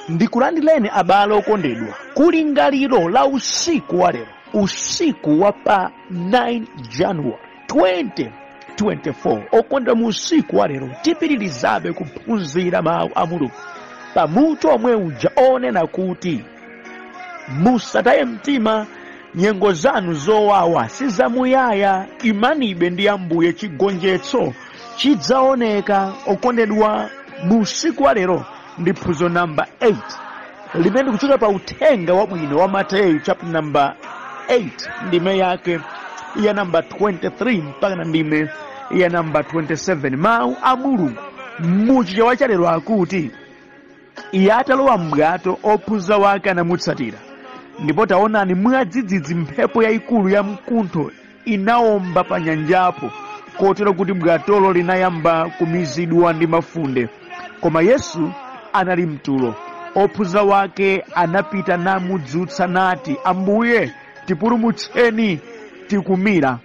Ndikulandileni abale okondedwa ku lingaliro la usiku wa lero, usiku wa pa 9 January 2024. Okondedwa, mu usiku wa lero tipitirizabe kuphunzira mawu a Mulungu pamutu omwe uja onena kuti musataye mtima, nyengo zanu zowawa sizamuyaya, imanibe ndi Ambuye, chigonjetso chidzaoneka. Okondedwa, mu usiku wa lero ndi phunziro namba 8 limene kuchoka pa uthenga wabwino wa Mateyu chapter number 8 ndime yake ya namba 23 mpaka na ndime ya namba 27. Mawu a Mulungu muchichewa cha lero akuti, iye atalowa m'bwato ophunzira wake anamutsatira, ndipo taonani mwadzidzidzi mphepo yayikulu ya mkuntho inawomba pa nyanjapo, kotero kuti bwatolo linayamba kumizidwa ndi mafunde. Koma Yesu anali mtulo. Ophunzira wake anapita namudzutsa nati, Ambuye, tipulumutseni, tikumira.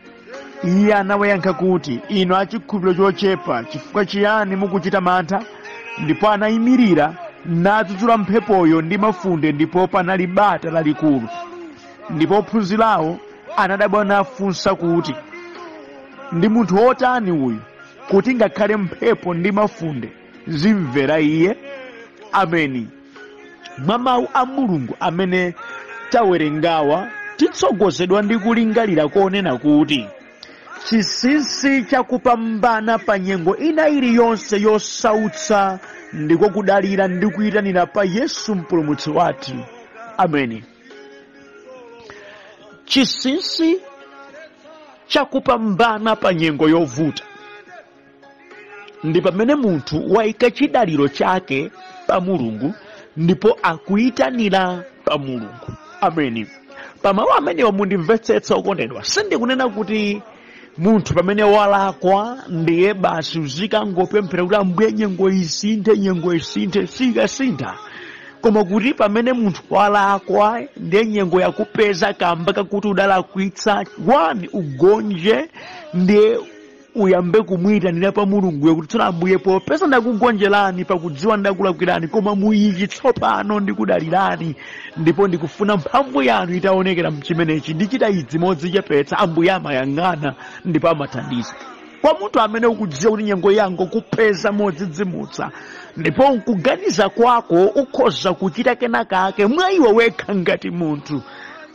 Iye anawayankha kuti, inu achikhulupiriro chochepa, chifukwa chiyani mukuchita mantha? Ndipo anayimirira nadzudzula mphepoyo ndi mafunde, ndipo panali bata lalikulu. Ndipo ophunzirawo anadabwa nafunsa kuti, ndi munthu wotani uyu kuti ngakhale mphepo ndi mafunde zimvera iye? Ameni. Mwa mawu a Mulungu amene tawerengawa titsogozedwa ndi kulingalira konena kuti chinsinsi chakupambana pa nyengo ina iliyonse yosautsa ndiko kudalira ndi kuyitanira pa Yesu mpulumutsi wathu. Ameni. Chinsinsi chakupambana pa nyengo yovuta ndi pamene munthu wayika chidaliro chake pa Mulungu ndipo akuyitanira pa Mulungu. Ameni. Pamawu amenewa mundimvetsetsa okondedwa, sindikunena kuti munthu pamene walakwa ndiye basi uzikangopemphera kuti Ambuye nyengo isinthe, sikasintha. Koma kuti pamene munthu walakwa ndiye nyengo yakupeza kamba kakuti udalakwitsa, wani ugonje ndiye uyambe kumwitanira pa Mulungu kuti tsopano Ambuye, popeza ndakugonjerani pakudziwa ndakulakwirani, koma muichi tsopano ndikudalirani ndipo ndikufuna mphamvu yanu itaonekera mchimenechi, ndichita idzi modzichepetsa. Ambuye amayang'ana ndipo amathandiza. Kwa munthu amene ukudziwa kuti nyengo yango kupeza modzidzimutsa, ndipo nkuganiza kwako ukhoza kuchita kenakake mwa iwe wekha ngati munthu,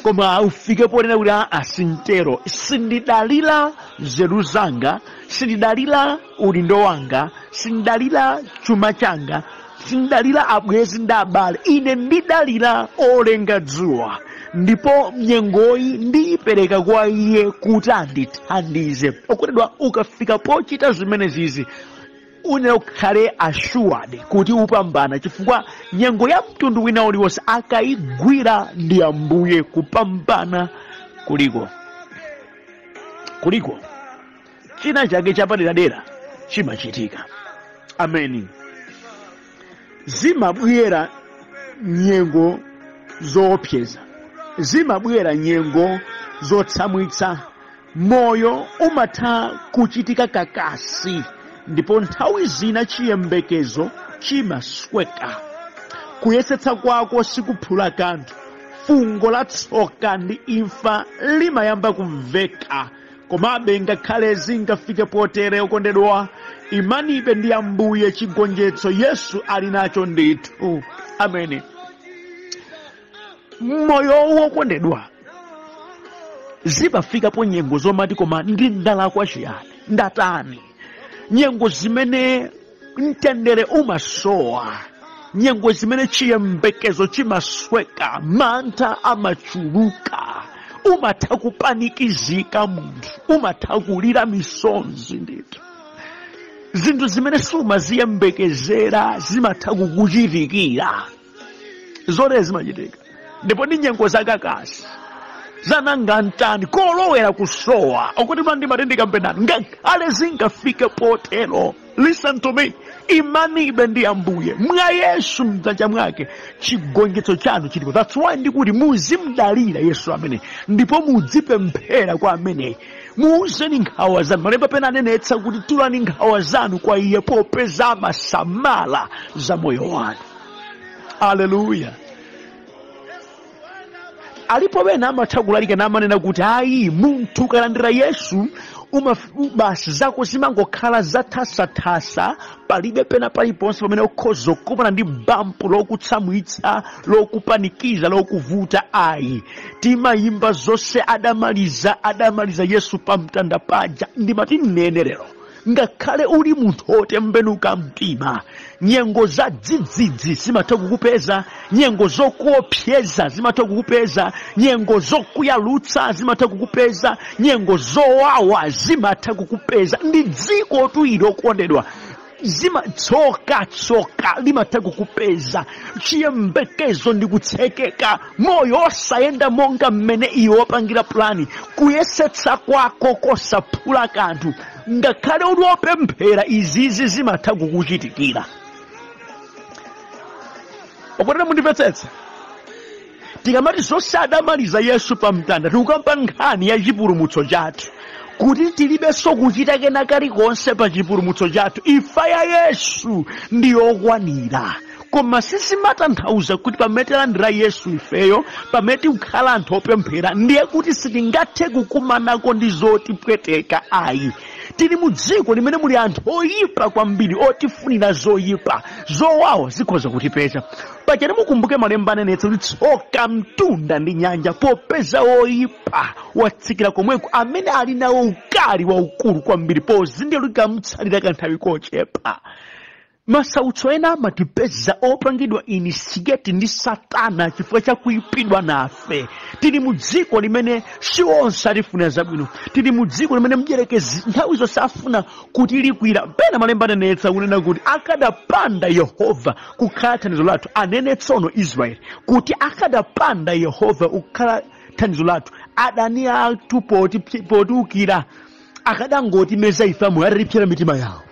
koma ufike ponena kuti asintero, sindidalira nzeru zanga, sindidalira ulindo wanga, sindidalira chuma changa, sindidalira abwezi ndi abale, ine ndidalira olenga dzuwa, ndipo nyengoyi ndiyipereka kwa iye kuti andithandize. Okondedwa, ukafika pochita zimenezizi une ukhale assured kuti upambana, chifukwa nyengo ya mtundu wina uliwonse akayigwira ndi Ambuye kupambana kuliko china chake chapaderadera chimachitika. Ameni. Zimabwera nyengo zoopseza, zimabwera nyengo zotsamwitsa, moyo umatha kuchitika kakasi, ndipo nthawi zina chiyembekezo chimasweka. Kuyesetsa kwako sikuphula kanthu, fungo la tsoka ndi imfa limayamba kumveka. Komabe ngakhale zingafike potere, okondedwa, imanibe ndi Ambuye, chigonjetso Yesu ali nacho ndithu. Ameni. Moyo wokondedwa zimafika po nyengo zomati koma ndindalakwa chiyani, ndatani, nyengo zimene mtendere umasowa, nyengo zimene chiyembekezo chimasweka, mantha amachuluka, umatha kupanikizika munthu, umatha kulira misonzi ndithu. Zinthu zimene sumaziyembekezera zimatha kukuchitikira, zore zimachitika, ndipo ndi nyengo zakakasi zananga ntani kolowera kusowa. Okuti mandi matendeka mpendani ngakhale zingafike potero, listen to me, imanibe ndi Ambuye, mwa Yesu mdzanja mwake chigonjetso chanu chilipo. That's why ndikuti muzimdalira Yesu amene, ndipo mudzipemphera kwa amene, muuzeni nkhawa zanu. Malemba pena anenetsa kuti tulani nkhawa zanu kwa iye, popeza amasamala za moyo wanu. Haleluya. Alipo bena amachagulalika namanena kuti ayi munthu kalandira Yesu basi zako zimangokhala zathasa palibe pena paliponse pamene ukhoza kukumana ndi bampu lokutsamwitsa, lokupanikiza, lokuvuta. Ayi timayimba zonse adamaliza Yesu pamtanda paja. Ndimati mnenelero ngakhale uli munthu otembenuka mtima, nyengo za dzidzidzi zimatha kukupeza, nyengo zokuopseza zimatha kukupeza, nyengo zokuyalutsa zimatha kukupeza, nyengo zowawa zimatha kukupeza. Ndi dziko tuilo kondedwa tsoka limatha kukupeza. Chiyembekezo ndi kutsekeka, moyo osayenda monga mmene iwe wapangira plani, kuyesetsa kwako kosaphula kanthu. Ngakhale uli opemphera izizi zimatha kukuchitikira. Okondedwa mundimvetsetsa, tikamati zonse adamaliza Yesu pamtanda tikukamba nkhani ya chipulumutso chathu, kuti tilibenso kuchita kena kalikonse pa chipulumutso chathu. Imfa ya Yesu ndi yokwanira. Koma sizimatanthauza kuti pamene talandira Yesu ifeyo, pamene tikukhala anthu opemphera, ndiye kuti sitingathe kukumanako ndi zotipweteka. Ayi, tili mu dziko limene muli anthu oyipa kwambiri, otifunira zoyipa, zowawa zikhoza kutipeza. Pachene mukumbuke malemba anenetsa kuti tsoka mtunda ndi nyanja popeza oyipa watsikira komweko, amene ali nawo ukali waukulu kwambiri pozindilika mtsalira kanthawi kochepa. Masautso ena amatipeza opangidwa inistigate ndi Satana chifukwa cha kuipidwa nafe. Tili mu dziko limene si onse atifuna zabwino. Tili mu dziko limene mdierekezi nthawi zonse afuna kutilikwira. Pena malemba anenetsa kunena kuti akadapanda Yehova kukhala thandizo lathu, anenetsa ono Israeli kuti akadapanda Yehova kukhala thandizo lathu, adani athu potiukira akadangoti meza ifamu atalipsera mitima yawo.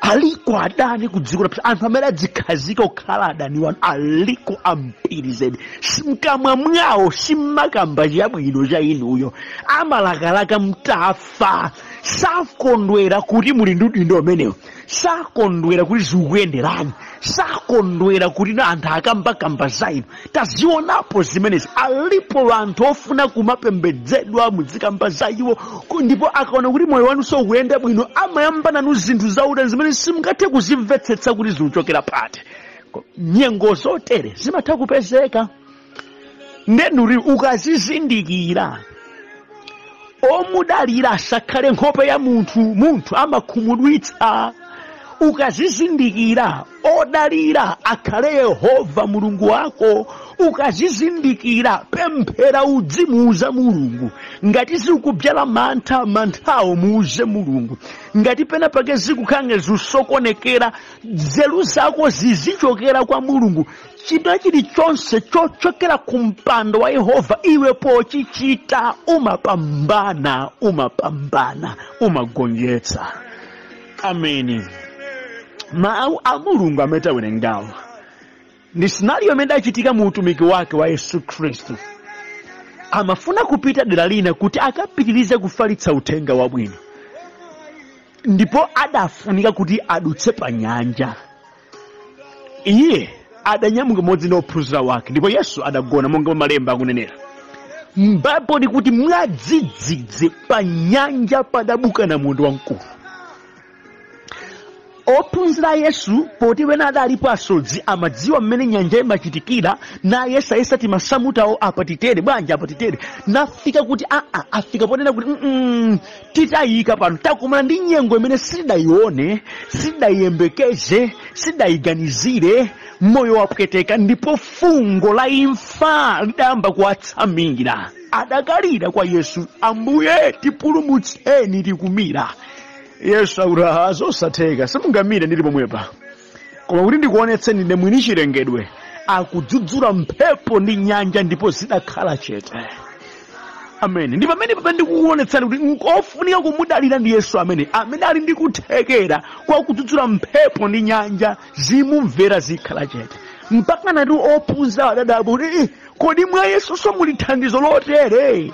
Aliko adani kudziko lapsa, anthu amene adzikhazika kukhala adani wanu aliko ambiri zedi. Mkamwa mwawo simmakamba chabwino cha inuyo, amalakalaka mtafa. Sakondwera kuti muli ndi udindo umenewo, sakondwera kuti zikuyenderani, sakondwera kuti anthu akambakamba za inu. Tazionapo zimenezi. Alipo anthu ofuna kumapembedzedwa muzikamba za iwo, ndipo akaona kuti moyo wanu sukuyenda bwino, amayamba nanu zinthu zauda zimene simungathe kuzimvetsetsa kuti zikuchokera pati. Nyengo zotere zimatha kupezeka. Ndenu ukazizindikira, omudalira asakhale nkhope ya munthu amakhumudwitsa. Ukazizindikira, odalira akhale Yehova Mulungu wako. Ukazizindikira, pemphera udzimuuza Mulungu. Ngati zikubyala manthawo muuze Mulungu. Ngati pena pake zikukhange zusokonekera, nzeru zako zizichokera kwa Mulungu. Chinthu chilichonse chochokera ku mpando wa Yehova iwe pochichita umapambana, umagonjetsa. Ameni. Mawu a Mulungu amene tawerengawa ndi scenario imene achitika mu utumiki wake wa Yesu Khristu. Amafuna kupita dera lina kuti akapitirize kufalitsa uthenga wabwino, ndipo adafunika kuti adutse pa nyanja. Iye adanyamuka modzi ndi ophunzira wake, ndipo Yesu adagona monga malemba akunenera. Mbapo ndi kuti mwadzidzidzi pa nyanja padabuka namondwe wamkulu. Ophunzira Yesu poti wena adalipo asodzi amadziwa mmene nyanja imachitikira, na Yesu ayesati masamutawo apatitere bwanja apatitere. Nafika kuti afika ponena kuti titayika pano takumana ndi nyengo imene sidayione, sidayiyembekeze, sidayiganizire, moyo wapweteka, ndipo fungo la imfa lidayamba kuwatsamira. Adakalira kwa Yesu, Ambuye tipulumutseni tikumira. Yesu aura zosatheka, simungamire ndili pomwepa. Koma kuti ndikuonetseni ine mwini chilengedwe akudzudzula mphepo ndi nyanja ndipo zidakhala chete. Amen. Ndi pamene ndikuonetsani kuti ofunika kumudalira ndi Yesu amene ali ndi kuthekera kwa kudzudzula mphepo ndi nyanja zimumvera zikhala chete. Mpaka nati ophunzira adadabwa kuti kodi mwa Yesu so muli thandizo lotere.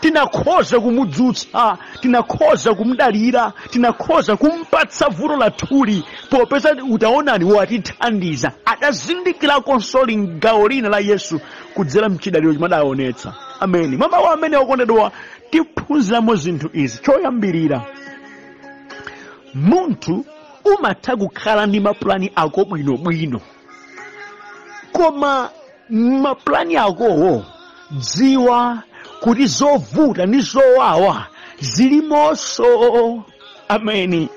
tinakhoza kumudzutsa, tinakhoza kumudalira, tinakhoza kumpatsa vuto lathuli popeza utaonani watithandiza. Adazindikira konsoli gawo lina la Yesu kudzera mchidaliro chimene adaonetsa. Ameni. Mwa mawu amene okondedwa tiphunziramo zinthu izi. Choyambirira, munthu umatha kukhala ndi mapulani ako bwinobwino, koma mapulani akowo dziwa kuti zovuta ndi zowawa zilimonso. Ameni.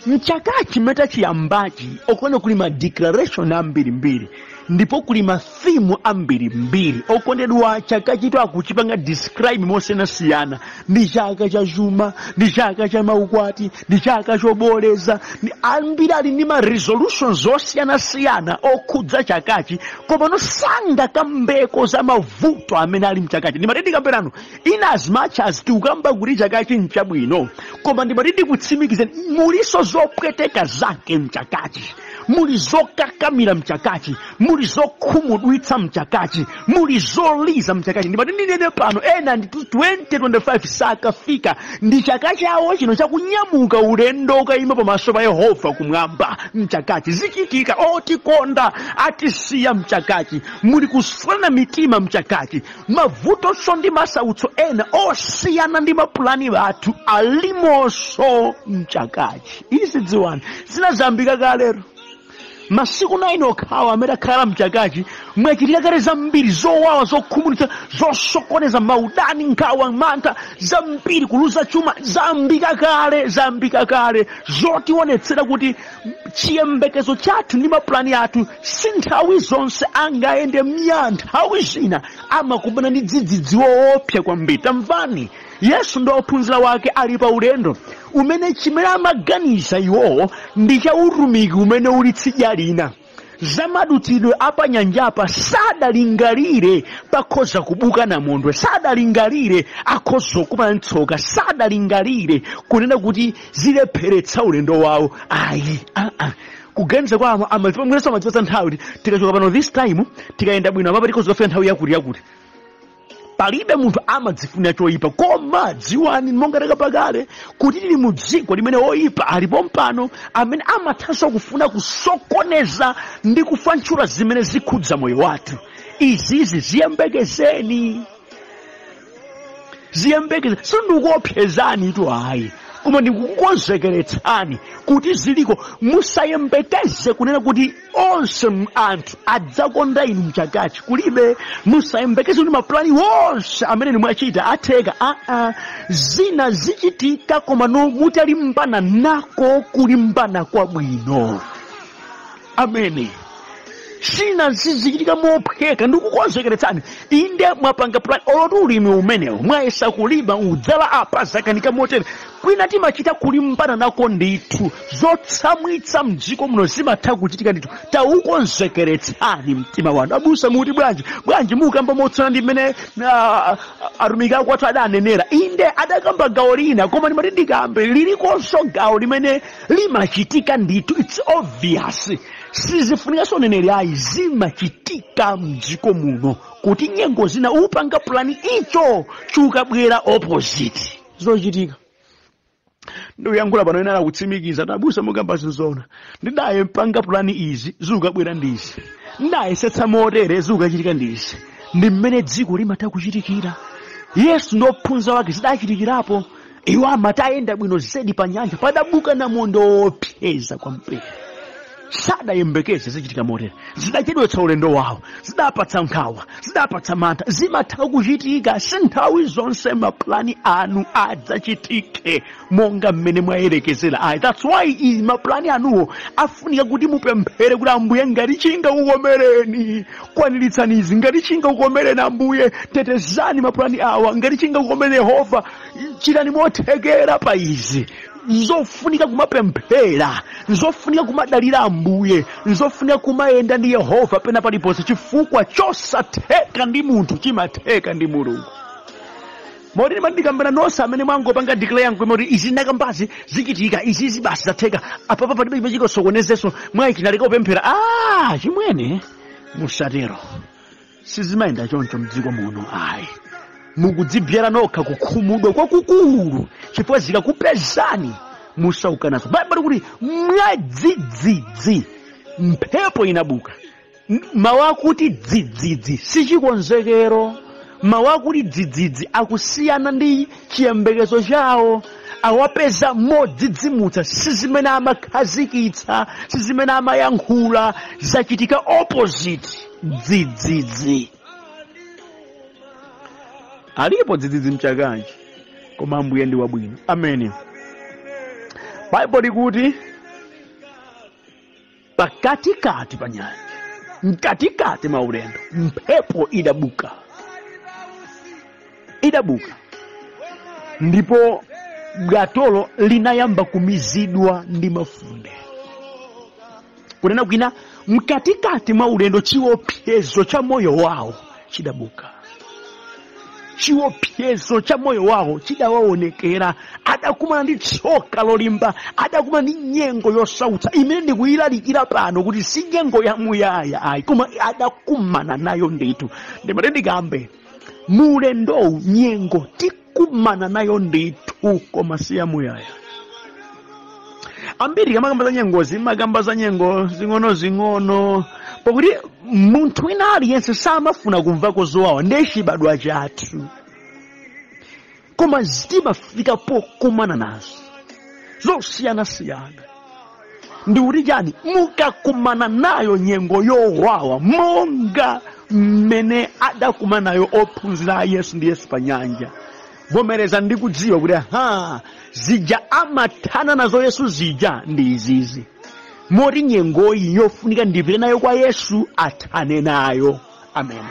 Mchaka chimene chiyambachi okona kuli ma declaration ambirimbiri ndipo kuli ma theme ambirimbiri. Okondedwa chaka chito akuchipanga describe mosiyanasiyana. Ndi chaka cha chuma, ndi chaka cha maukwati, ndi chaka choboleza, ndi ambiri ali ndi ma resolutions osiyanasiyana okhudza chakachi, koma nosanga kambeko za mavuto amene ali mchakachi. Ndimatiti kamperano in as much as tikamba kuti chakachi nchabwino, koma ndimatiti kutsimikizeni muliso zopweteka zake mchakachi, muli zokakamira mchakachi, muli zokhumudwitsa mchakachi, muli zoliza mchakachi. Ndimati ndinene pano ena ndi 2025 sakafika ndi chaka chawo chino chakunyamuka ulendo ukayima pamaso pa Yehova kumwamba. Mchakachi zichitika, otikonda atisiya mchakachi, muli kusana mitima mchakachi, mavuto ndi masautso ena osiyana ndi mapulani bathu alimonso mchakachi. Izi dziwani zinazambika kalero. Masiku 9 okhawa amene akhala mchakachi mwachitika kale zambiri zowawa, zokhumudwitsa, zosokoneza, maudani, nkhawa, mantha, zambiri, kuluza chuma, zambika kale zotionetsera kuti chiyembekezo chathu ndi mapulani athu si nthawi zonse angayende mya. Nthawi zina amakumana ndi dzidzidzi woopsa kwambiri. Tamvani, Yesu ndi ophunzira wake ali pa ulendo umene chimene amaganiza iwowo ndi cha utumiki umene uli tsidya lina. Zamadutsidwe apa nyanjapa sadalingalire pakhoza kubuka namondwe, sadalingalire akhoza kukumana ntsoka, sadalingalire kunena kuti zilepheretsa ulendo wawo. Ayi, kuganiza kwa amatipongereso amadzipatsa nthawi tikachoka pano this time tikayenda bwino amapa tikhoza kufika nthawi yakuti. Palibe munthu amadzifuna choyipa, koma dziwani monga takapakale kuti tili mu dziko limene oyipa alipo mpano amene amathanso kufuna kusokoneza ndi kufanchula zimene zikhudza moyo wathu. Izizi ziyembekezeni, sindikuopsezani tu ayi, koma ndikukonzekeretsani kuti ziliko. Musayembekeze kunena kuti onse anthu adzakonda inu mchakachi. Kulibe. Musayembekeze kuti mapulani wonse amene mwachita atheka. Zina zichitika koma mutalimbana nako kulimbana kwabwino. Ameni. Zina zichitika mophweka. Ndikukonzekeretsani inde mwapanga plan oloti ulimi umenewo mwayesa kulima udzala apa zakanika motere. Kwina timachita kulimbana nako ndithu, zotsamwitsa mdziko muno zimatha kuchitika ndithu. Taukonzekeretsani mtima wanu. Abusa muti bwanji mukamba motsana ndi mmene atumiki ako athu adanenera. Inde adakamba gawo lina, koma ndimati ndikambe lilikonso gawo limene limachitika ndithu. It's obvious. Sizifunika soneneri ayi, zimachitika mdziko muno kuti nyengo zina upanga plani icho chukabwera opposite zochitika. Ndiyangula pano ena akutsimikiza tabusa mukamba zizona. Ndidaye mpanga plani izi zukabwera ndizi, ndaye setsa motere zukachitika ndizi. Ndi mmene dziko limatha kuchitikira. Yesu ndophunzira wake zidachitikirapo. Iwo amatayenda bwino zedi pa nyanja padabuka namondo opseza kwambiri. Sadayembekeze zichitika motere, zidachedwetsa ulendo wawo, zidapatsa nkhawa, zidapatsa mantha. Zimatha kuchitika. Si nthawi zonse mapulani anu adzachitike monga mmene mwayerekezera. That's why mapulani anuwo afunika kuti mupemphere kuti Ambuye ngati chingakukomereni kwaniritsani izi, ngati chingakukomereni Ambuye tetezani mapulani awa, ngati chingakukomereni Yehova chitani mothekera pa izi. Nzofunika kumapemphera, nzofunika kumadalira Ambuye, nzofunika kumayenda ndi Yehova pena paliponse, chifukwa chosatheka ndi munthu chimatheka ndi Mulungu. Moti mandikambana nonse amene mwangopanga declare yangu moti izi ndakambazi zichitika, izi basi zatheka, apapa palibe chikosokonezeso mwayitinalika kupemphera. Chimwene musatero. Sizimayenda choncho mdziko muno. mukudzibyera nokha kukhumudwa kwakukulu chifukwa zikakupezani musauka nazo. Baibulo kuti mwadzidzidzi mphepo inabuka. Mawu akuti dzidzidzi si chikonzekero. Mawu akuti dzidzidzi akusiyana ndi chiyembekezo chawo. Awapeza modzidzimutsa, si zimene amakhazikitsa, si zimene amayankhula, zachitika opposite. Dzidzidzi alipo dzidzidzi mchakanji, koma Ambuye ndi wabwino. Amen. Baibulo likuti pakatikati pa nyanja, mkatikati mwa ulendo, mphepo idabuka. Ndipo gatolo linayamba kumizidwa ndi mafunde. Kunena kwina, mkatikati mwa ulendo chiopsezo cha moyo wawo chidabuka. Chiopsezo cha moyo wawo chidawaonekera. Adakumana ndi tsoka lolimba, adakumana ndi nyengo yosautsa imene ndikuyilalikira pano kuti si nyengo ya muyaya ayi, koma adakumana nayo ndithu. Ndimati ndikambe mulendowu nyengo tikumana nayo ndithu, koma si ya muyaya. Ambiri kamakamba za nyengozi, makamba za nyengo zing'ono pakuti munthu wina aliyense samafuna kumvako zowawa ndi chibadwa chathu, koma zimafika pokumana nazo zosiyanasiyana. Ndi kuti chani, mukakumana nayo nyengo yowawa monga mmene adakumana nayo ophunzira a Yesu ndi Yesu pa nyanja, vomereza ndi kudziwa kuti zija amathana nazo Yesu zija ndi izizi. Moti nyengoyi yofunika ndipite nayo kwa Yesu athane nayo. Amen.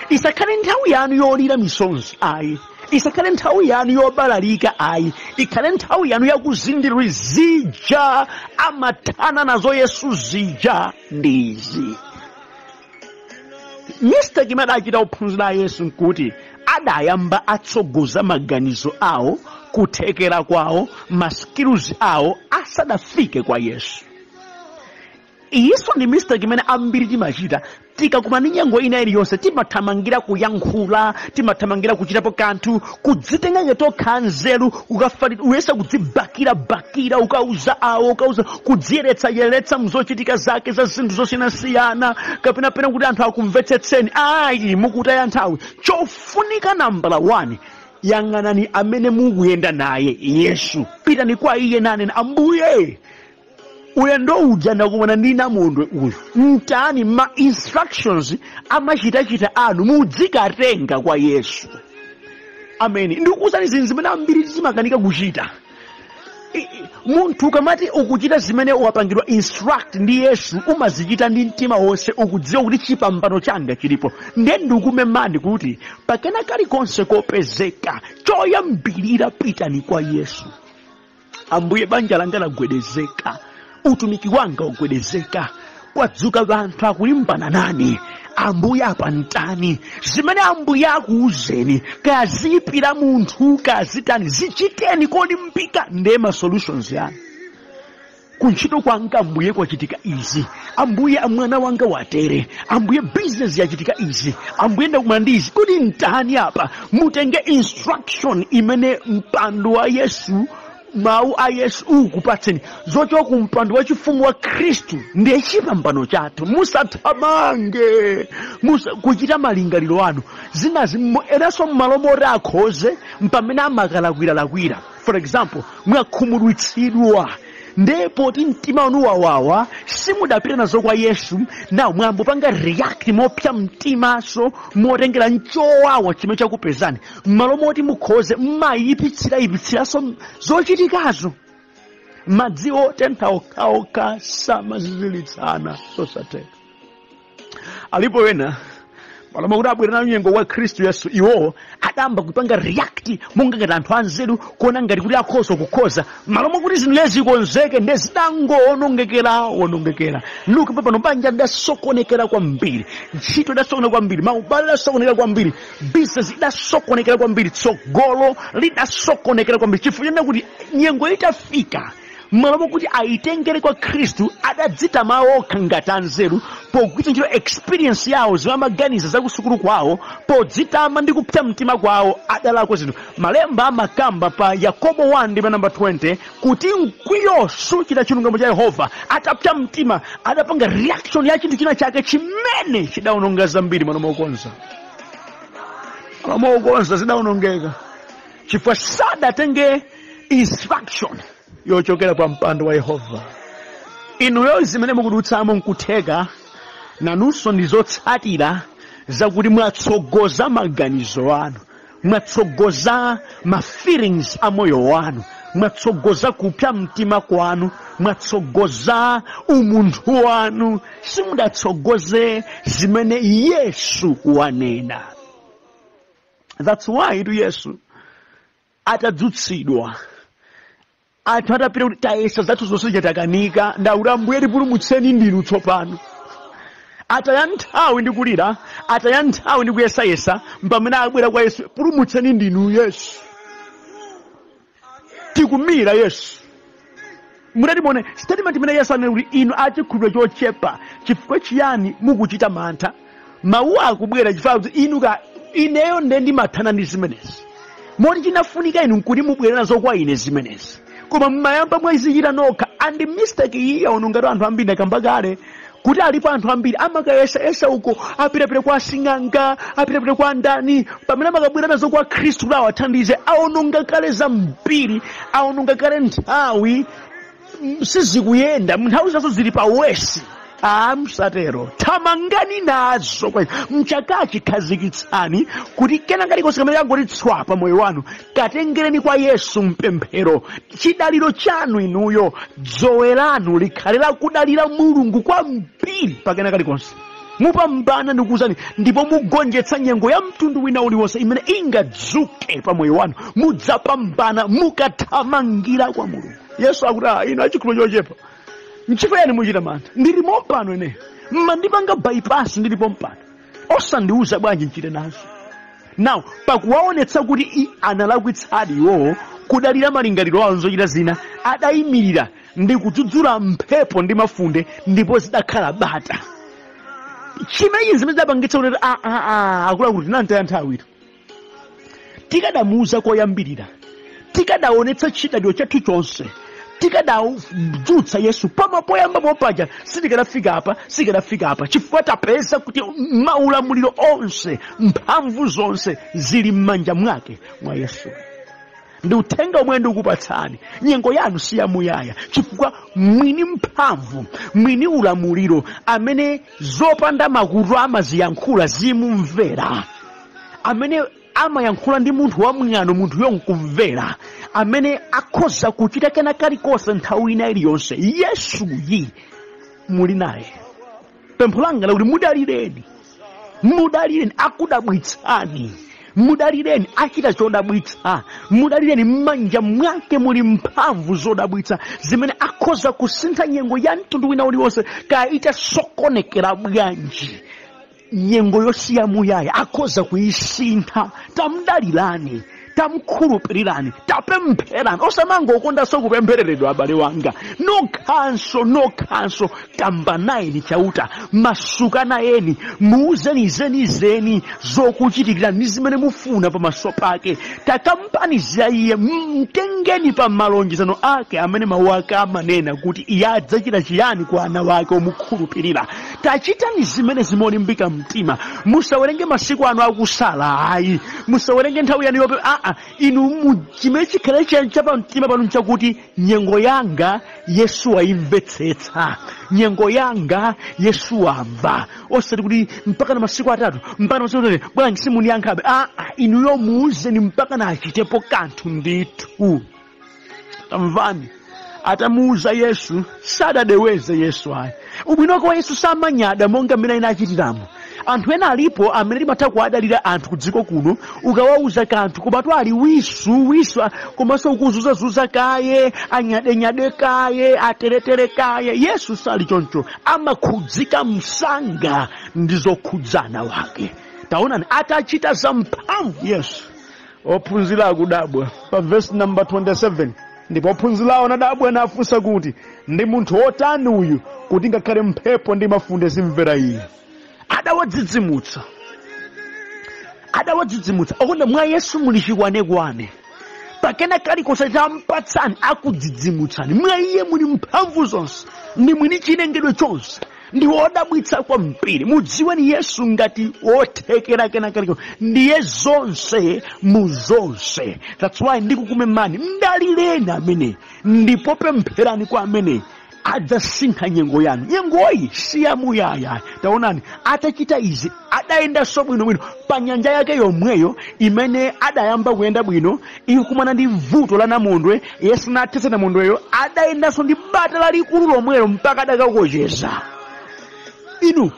Isakhale nthawi yanu yolira misonzi ayi, isakhale nthawi yanu yobalalika ayi, ikhale nthawi yanu yakuzindirira zija amathana nazo Yesu zija ndi izi. Mr. Kimada achita ophunzira a Yesu nkuti adayamba atsogoza maganizo awo, kuthekera kwawo, maskills awo asadafike kwa Yesu. Yesu ndi Mr. Kimene ambiri timachita. Tikakumana ndi nyengo ina iliyonse timathamangira kuyankhula, timathamangira kuchitapo kanthu, kudzitenga ngetokha nzeru, uyesa kudzibakira ukauza awo, kudziyeretsa mzochitika zake za zinthu zosiyanasiyana, kapena kuti anthu akumvetsetseni. Ayi, mukutaya nthawi. Chofunika nambala 1, yang'anani amene mukuyenda naye Yesu. Pitani kwa iye nane, Ambuye ulendo uja ndakumana ndi namondwe uyu, mtani ma instructions amachitachita anu mudzikatenga kwa Yesu. Amen. Ndikuwuzani zinthu zimene ambiri timakanika kuchita. Munthu kamati ukuchita zimene wapangidwa instruct ndi Yesu, umazichita ndi mtima wonse, ukudziwa kuti chipambano changa chilipo. Ndiye ndikumemani kuti pakena kalikonse kopezeka, choyambirira pitani kwa Yesu. Ambuye banja langa lagwedezeka, utumiki wanga ugwedezeka, kwadzuka vanthu akulimbana nani, Ambuye apantani. Zimene Ambuye akuuzeni, kazipira munthu kazitani, zichiteni kolimbika, ndema solutions yanu. Kuntchito kwanga Ambuye kwachitika izi, Ambuye mwana wanga watere, Ambuye business yachitika izi, Ambuye ndakumana ndi izi. Kuti ntani apa mutenge instruction imene mpando wa Yesu, mawu a Yesu ukupatseni, zochoka kumpando wa chifumu wa Khristu ndiye chipambano chathu. Musathamange, kuchita malingaliro anu zinazi enaso mmalomori akhoze mpamene amakalakwira. For example, mwakhumudwitsidwa ndipo ti mtima wanu wawawa, simudapita nazo kwa Yesu, nawo mwambopanga react mopsa mtimaso motengera nchowawa chimene chakupezani, mmalo moti mukhoze mayipitsiraso zochitikazo. Madzi otentha okhaokha samazizilitsana sosateka. Alipo wena maloma kuti abwera nayo nyengo wa Khristu Yesu, iwo adamba kupanga react monga ngati anthu anzeru, kuona ngati kuti akhoza kukhoza, maloma kuti zinthu zikonzeke ndi zidangoonongekera. Luka pano banja lidasokonekera kwambiri, ntchito idasokonekera kwambiri, maubale idasokonekera kwambiri, business idasokonekera kwambiri, tsogolo lidasokonekera kwambiri, chifukwa kuti nyengo itafika maloma kuti aitengere kwa Khristu, adadzitama okha ngati anzeru, pogwiritsa ntchito experience yawo zimamaganiza zakusukulu kwawo podzitama ndi kupsa mtima kwawo adalako zinthu. Malemba amakamba pa Yakobo 1:20 kuti mkwiyonso chita chilungamo cha Yehova atapsa mtima adapanga reaction ya chinthu china chake chimene chidawononga zambiri mano mokonza. Mokonza zidawonongeka chifukwa sadatenge instruction yochokera pa mpando wa Yehova. Inuyo zimene mukudutsamo nkutheka nanunso ndizotsatira zakuti mwatsogoza maganizo anu, mwatsogoza ma feelings a moyo wanu, mwatsogoza kupsa mtima kwanu, mwatsogoza umunthu wanu, simudatsogoze zimene Yesu wanena. That's why to Yesu atadzutsidwa anthu atapita kuti tayesa zathu zonse chatakanika ndaula Ambuye tipulumutseni ndinu tsopano. Ataya nthawi ndi kulira, ataya nthawi ndi kuyesayesa mpamene abwera kwa Yesu, pulumutseni ndinu Yesu, tikumira Yesu. Munatimone statement imene Yesu anene kuti inu achikhulupiriro chochepa chifukwa chiyani mukuchita mantha. Mawu akubwera chifukwa kuti inu ineyo ndimathana ndi zimenezi. Moti chinafunika inu nkuti mubwere nazo kwa ine zimenezi. Koma mmayamba mwazichita nokha, and mistake iyi yaonongatu anthu ambiri akamba kale kuti alipo anthu ambiri amakayesa uko apitapita kwa asing'anga, apitapita kwa ndani, pamene amakabwera nazo kwa Khristu kuti awathandize aononga kale zambiri, aononga kale nthawi sizikuyenda, nthawi zazo zili pa wesi. Msatero thamangani nazo kwa mchakachi khazikitsani kuti kena kalikonse kamene kangoti tswapa moyo wanu katengereni kwa Yesu mpemphero. Chidaliro chanu inuyo dzoweranu likhale la kudalira Mulungu kwambiri pakena kalikonse. Mupambana ndikuwuzani ndipo mugonjetsa nyengo ya mtundu wina uliwonse imene ingadzuke pa moyo wanu, mudzapambana mukathamangira kwa Mulungu. Yesu akuti inu achikhulupiriro chochepa nchifukwa yani muchita mantha, ndilimo mpano ine mmandipanga bypass ndilipo mpano, osandiuza bwanji nchite nazo. Now pakuwaonetsa kuti analakwitsadi iwo kudalira malingaliro awo nzochita zina, adayimirira ndi kudzudzula mphepo ndi mafunde ndipo zidakhala bata. Chimene zimene zapangitsa kuti akula kuti nantaya nthawitu tikadamuuza koyambirira, tikadaonetsa chidaliro chathu chonse, tikadadzutsa Yesu poyamba popaja sitikadafika apa chifukwa tapeza kuti maulamuliro onse, mphamvu zonse zili m'manja mwake mwa Yesu. Ndi uthenga omwe ndikupatsani, nyengo yanu siyamuyaya chifukwa mwini mphamvu, mwini ulamuliro amene zopanda makutu amaziyankhula zimumvera, amene amayankhula ndi munthu wamwano, munthu yonkumvera, amene akhoza kuchita kena kalikonse nthawi ina iliyonse. Yesu yi muli naye. Pempho langa lakuti mudalireni akudabwitsani, mudalireni achita chodabwitsa, mudalireni m'manja mwake muli mphamvu zodabwitsa zimene akhoza kusintha nyengo ya mtundu wina uliwonse kaita sokonekera bwanji. Nyengo yosiya muyaya akhoza kuyisintha. Tamudalirani, tamkhulupirirani, tapempherani. Osamanga ukondanso kupemphereredwa abale wanga. No khanso tambanayeni chauta, masuka nayeni, muuzeni zeni zokuchitikira ndi zimene mufuna pamaso pake. Takampanizira iye, mtengeni pa malonjezano ake amene mawu ake amanena kuti iye adzachita chiyani kwa ana wake omukhulupirira. Tachitani zimene zimolimbika mtima. Musawerenge masiku anu akusala, ayi musawerenge nthawi yanu yope. Inu chimene chikhale chapa mtima panu chakuti nyengo yanga Yesu ayimvetsetsa, nyengo yanga Yesu amva. Osati kuti mpaka na masiku atatu, mpaka na masiku atatu bwanji simuniyankhabe. Inuyo muuzeni mpaka na achitepo kanthu ndithu. Tamvani, atamuuza Yesu sadadeweze Yesu ayi. Ubwino kwa Yesu samanyada monga mmene inachitiramo. Anthu ena alipo amene limatha kuadalira anthu kudziko kuno, ukawauza kanthu komatu ali wisu komanso ukuzuzazuza kaye, anyade kaye, ateretere kaye. Yesu sali choncho, amakhudzika msanga ndizokhudzana wake. Taonani atachita za mphamvu Yesu. Ophunzira akudabwa pa verse number 27. ndipo ophunzira awo anadabwa nafunsa kuti ndi munthu wotani uyu kuti ngakhale mphepo ndi mafunde zimvera iye. Adawadzidzimutsa okonda mwa Yesu muli chikwanekwane. Pakena kalikonse champatsani akudzidzimutsani. Mwa iye muli mphamvu zonse ndi mwini chilengedwe chonse. Ndi wodabwitsa kwambiri. Mudziweni Yesu ngati wothekera kena kalikonse. Ndiye zonse mu zonse. That's why ndikukumemani mdalireni amene ndipo pempherani kwa amene adzasintha nyengo yanu. Nyengoyi si yamuyaya. Taonani atachita izi adayendanso bwinobwino pa nyanja yake yomweyo imene adayamba kuyenda bwino ikukumana ndi vuto la namondwe. Yesu nathetsa namondweyo adayendanso ndi bata lalikulu lomwelo mpaka adakakocheza. Inu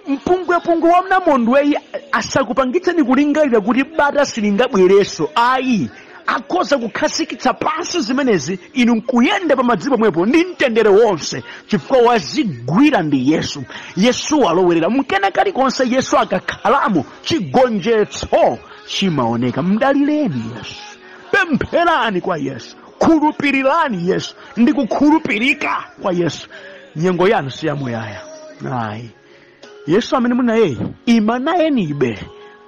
mpungwepungwe wa namondweyi asakupangitseni kulingalira kuti bata silingabwereso. Ayi, akhoza kukhazikitsa pansi zimenezi inu nkuyenda pa madzi pomwepo ndi mtendere wonse chifukwa wazigwira ndi Yesu. Yesu alowerera mkena kalikonse. Yesu akakhalamo chigonjetso chimaoneka. Mdalireni Yesu, pempherani kwa Yesu, khulupirirani Yesu ndi kukhulupirika kwa Yesu. Nyengo yanu si yamuyaya. Ayi, Yesu amene muli naye ima nayenibe.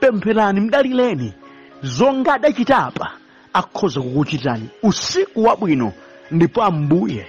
Pempherani, mdalireni. Zonga adachitapa akhoza kukuchitani. Usiku wabwino ndipo Ambuye